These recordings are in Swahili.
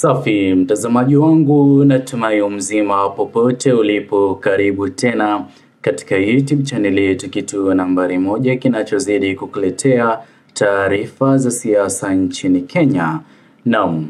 Safi mtazamaji wangu, natumai mzima popote ulipo. Karibu tena katika YouTube channel yetu, kituo nambari 1 kinachozidi kukuletea taarifa za siasa nchini Kenya. Naam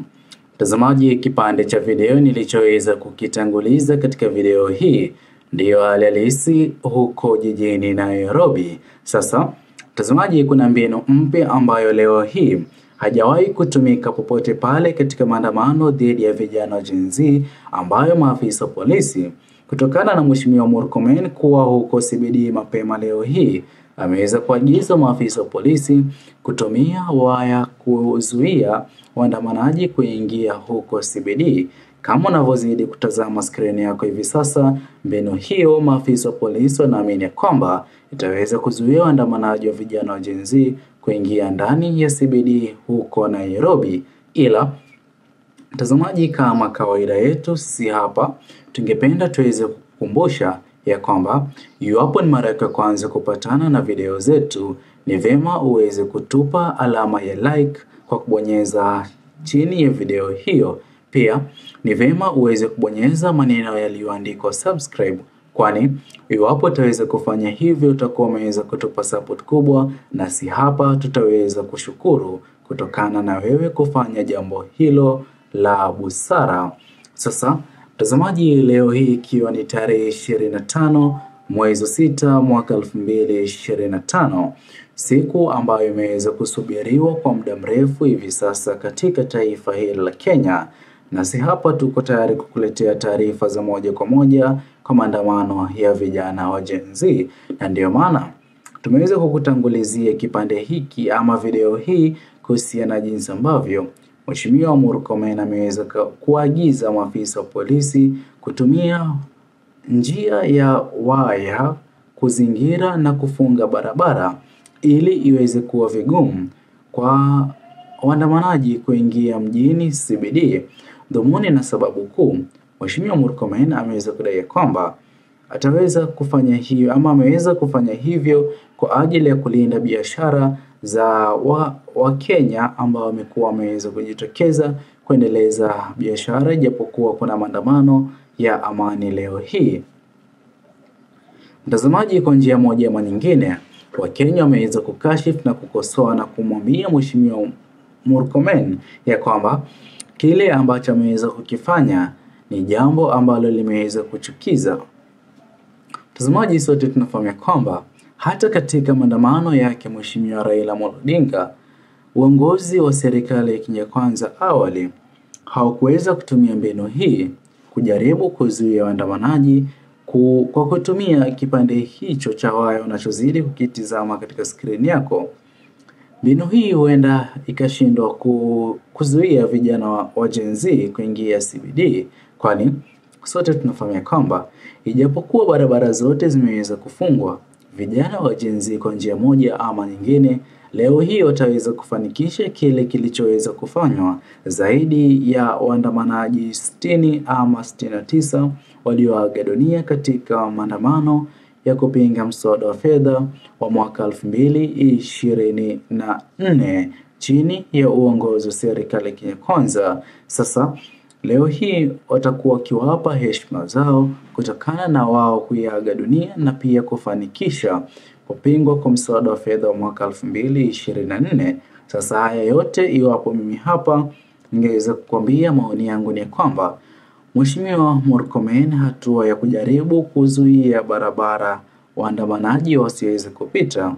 mtazamaji, kipande cha video nilichoweza kukitanguliza katika video hii ndiyo hali halisi huko jijini Nairobi. Sasa mtazamaji, kuna mbinu mpya ambayo leo hii hajawahi kutumika popote pale katika maandamano dhidi ya vijana wa Gen Z, ambayo maafisa polisi kutokana na Mheshimiwa Murkomen kuwa huko CBD mapema leo hii ameweza kuagiza maafisa polisi kutumia waya kuzuia waandamanaji kuingia huko CBD. Kama unavyozidi kutazama skrini yako hivi sasa, mbinu hiyo maafisa polisi wanaamini kwamba itaweza kuzuia waandamanaji wa vijana wa Gen Z kuingia ndani ya CBD huko Nairobi. Ila mtazamaji, kama kawaida yetu si hapa, tungependa tuweze kukumbusha ya kwamba iwapo ni mara ya kwanza kupatana na video zetu, ni vema uweze kutupa alama ya like kwa kubonyeza chini ya video hiyo. Pia ni vema uweze kubonyeza maneno yaliyoandikwa subscribe, kwani iwapo utaweza kufanya hivyo utakuwa umeweza kutupa support kubwa, na si hapa tutaweza kushukuru kutokana na wewe kufanya jambo hilo la busara. Sasa mtazamaji, leo hii ikiwa ni tarehe 25 mwezi wa 6 mwaka 2025, siku ambayo imeweza kusubiriwa kwa muda mrefu hivi sasa katika taifa hili la Kenya. Na si hapa tuko tayari kukuletea taarifa za moja kwa moja kwa maandamano ya vijana wa Gen Z, na ndio maana tumeweza kukutangulizia kipande hiki ama video hii kuhusiana na jinsi ambavyo Mheshimiwa Murkomen ameweza kuagiza maafisa wa polisi kutumia njia ya waya kuzingira na kufunga barabara ili iweze kuwa vigumu kwa waandamanaji kuingia mjini CBD. Dhumuni na sababu kuu, Mheshimiwa Murkomen ameweza kudai kwamba ataweza kufanya hiyo ama ameweza kufanya hivyo kwa ajili ya kulinda biashara za wa ambao wamekuwa wameweza kujitokeza kuendeleza biashara japokuwa kuna maandamano ya amani leo hii. Mtazamaji, kwa njia moja ama nyingine, Wakenya wameweza kukashifu na kukosoa na kumwambia Mheshimiwa Murkomen ya kwamba kile ambacho ameweza kukifanya ni jambo ambalo limeweza kuchukiza. Mtazamaji, sote tunafahamu kwamba hata katika maandamano yake Mheshimiwa Raila Odinga, uongozi wa serikali ya Kenya Kwanza awali hawakuweza kutumia mbinu hii kujaribu kuzuia waandamanaji kwa kutumia kipande hicho cha waya unachozidi kukitizama katika skrini yako. Mbinu hii huenda ikashindwa kuzuia vijana wa Gen Z kuingia CBD, kwani sote tunafahamu kwamba ijapokuwa barabara zote zimeweza kufungwa, vijana wa Gen Z kwa njia moja ama nyingine leo hii wataweza kufanikisha kile kilichoweza kufanywa. Zaidi ya waandamanaji 60 ama 69 walioaga dunia katika maandamano ya kupinga mswada wa fedha wa mwaka 2024 chini ya uongozi wa serikali ya Kenya Kwanza. Sasa leo hii watakuwa wakiwapa heshima zao kutokana na wao kuiaga dunia na pia kufanikisha kupingwa kwa mswada wa fedha wa mwaka 2024. Sasa haya yote, iwapo mimi hapa ningeweza kukwambia maoni yangu, ni kwamba Mheshimiwa Murkomen hatua ya kujaribu kuzuia barabara waandamanaji wasiweze kupita,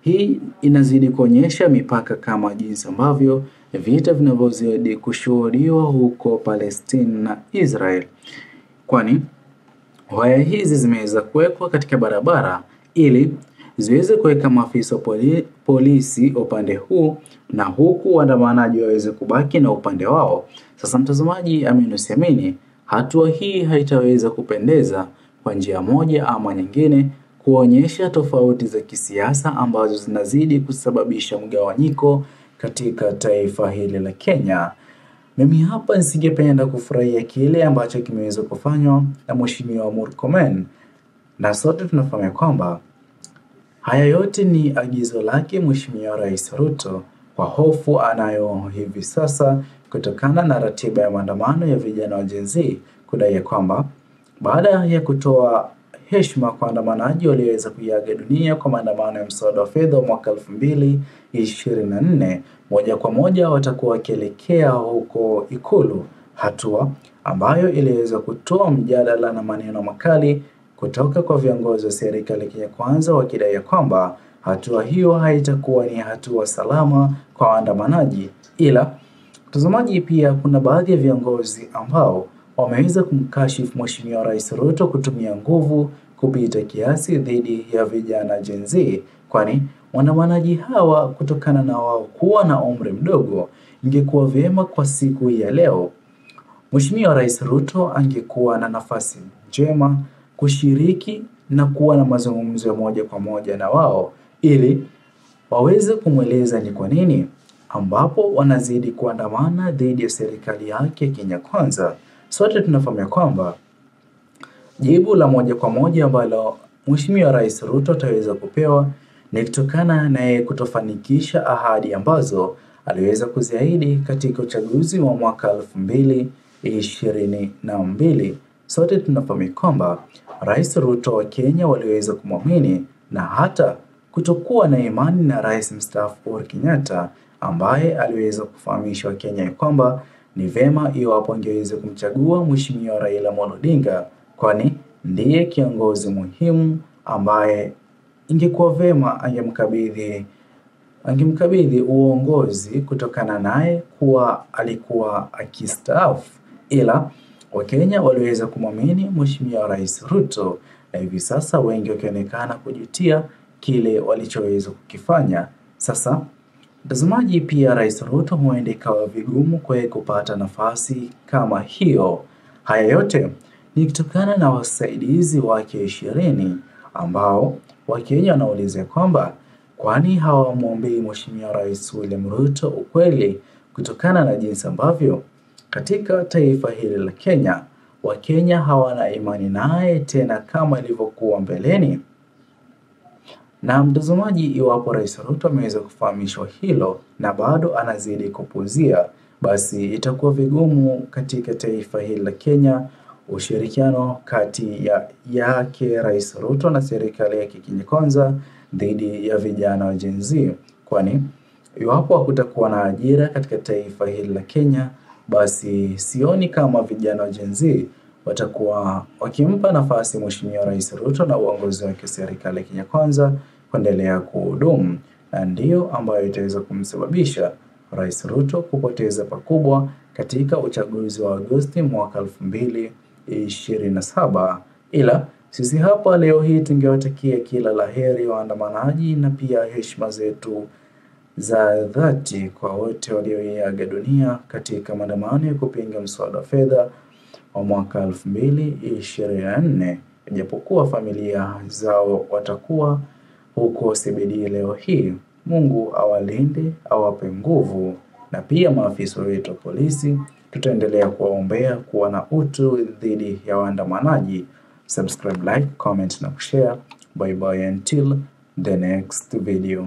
hii inazidi kuonyesha mipaka kama jinsi ambavyo vita vinavyozidi kushuhudiwa huko Palestina na Israel, kwani waya hizi zimeweza kuwekwa katika barabara ili ziweze kuweka maafisa polisi upande huu na huku waandamanaji waweze kubaki na upande wao. Sasa mtazamaji, amini usiamini, hatua hii haitaweza kupendeza kwa njia moja ama nyingine, kuonyesha tofauti za kisiasa ambazo zinazidi kusababisha mgawanyiko katika taifa hili la Kenya. Mimi hapa nisingependa kufurahia kile ambacho kimeweza kufanywa na Mheshimiwa Murkomen, na sote tunafahamu kwamba haya yote ni agizo lake Mheshimiwa Rais Ruto kwa hofu anayo hivi sasa kutokana na ratiba ya maandamano ya vijana wa Gen Z, kudai kwamba baada ya kutoa heshima kwa waandamanaji walioweza kuiaga dunia kwa maandamano ya mswada wa fedha wa mwaka 2024, moja kwa moja watakuwa wakielekea huko Ikulu, hatua ambayo iliweza kutoa mjadala na maneno makali kutoka kwa viongozi wa serikali ya Kenya Kwanza, wakidai kwamba hatua hiyo haitakuwa ni hatua salama kwa waandamanaji. Ila mtazamaji, pia kuna baadhi ya viongozi ambao wameweza kumkashifu Mheshimiwa Rais Ruto kutumia nguvu kupita kiasi dhidi ya vijana Gen Z, kwani waandamanaji hawa kutokana na wao kuwa na umri mdogo, ingekuwa vyema kwa siku ya leo Mheshimiwa Rais Ruto angekuwa na nafasi njema kushiriki na kuwa na mazungumzo moja kwa moja na wao ili waweze kumweleza ni kwa nini ambapo wanazidi kuandamana dhidi ya serikali yake Kenya Kwanza. Sote tunafahamu kwamba jibu la moja kwa moja ambalo Mheshimiwa Rais Ruto ataweza kupewa ni kutokana na kutofanikisha ahadi ambazo aliweza kuziahidi katika uchaguzi wa mwaka 2022. Sote tunafahamu kwamba Rais Ruto wa Kenya waliweza kumwamini na hata kutokuwa na imani na Rais mstaafu Uhuru Kenyatta, ambaye aliweza kufahamisha Wakenya kwamba ni vema iwapo angeweza kumchagua Mheshimiwa Raila Amolo Odinga, kwani ndiye kiongozi muhimu ambaye ingekuwa vema angemkabidhi uongozi kutokana naye kuwa alikuwa akistaafu. Ila Wakenya waliweza kumwamini Mheshimiwa Rais Ruto, na hivi sasa wengi wakionekana kujutia kile walichoweza kukifanya. Sasa mtazamaji, pia Rais Ruto huenda ikawa vigumu kwa kupata nafasi kama hiyo. Haya yote ni kutokana na wasaidizi wake 20 ambao Wakenya wanauliza kwamba kwani hawamwombei Mheshimiwa Rais William Ruto ukweli, kutokana na jinsi ambavyo katika taifa hili la Kenya Wakenya hawana imani naye tena kama ilivyokuwa mbeleni. Na mtazamaji, iwapo Rais Ruto ameweza kufahamishwa hilo na bado anazidi kupuzia, basi itakuwa vigumu katika taifa hili la Kenya ushirikiano kati yake Rais Ruto na serikali yake Kenya Kwanza dhidi ya vijana wa Gen Z, kwani iwapo hakutakuwa na ajira katika taifa hili la Kenya, basi sioni kama vijana wa Gen Z watakuwa wakimpa nafasi Mheshimiwa Rais Ruto na uongozi wake serikali ya Kenya Kwanza kuendelea kuhudumu, na ndio ambayo itaweza kumsababisha Rais Ruto kupoteza pakubwa katika uchaguzi wa Agosti mwaka 2027. Ila sisi hapa leo hii tungewatakia kila laheri waandamanaji na pia heshima zetu za dhati kwa wote walioiaga dunia katika maandamano ya kupinga mswada wa fedha wa mwaka 2024, ijapokuwa familia zao watakuwa huko CBD leo hii. Mungu awalinde, awape nguvu, na pia maafisa wetu wa polisi tutaendelea kuwaombea kuwa na utu dhidi ya waandamanaji. Subscribe, like, comment na kushare. Bye bye until the next video.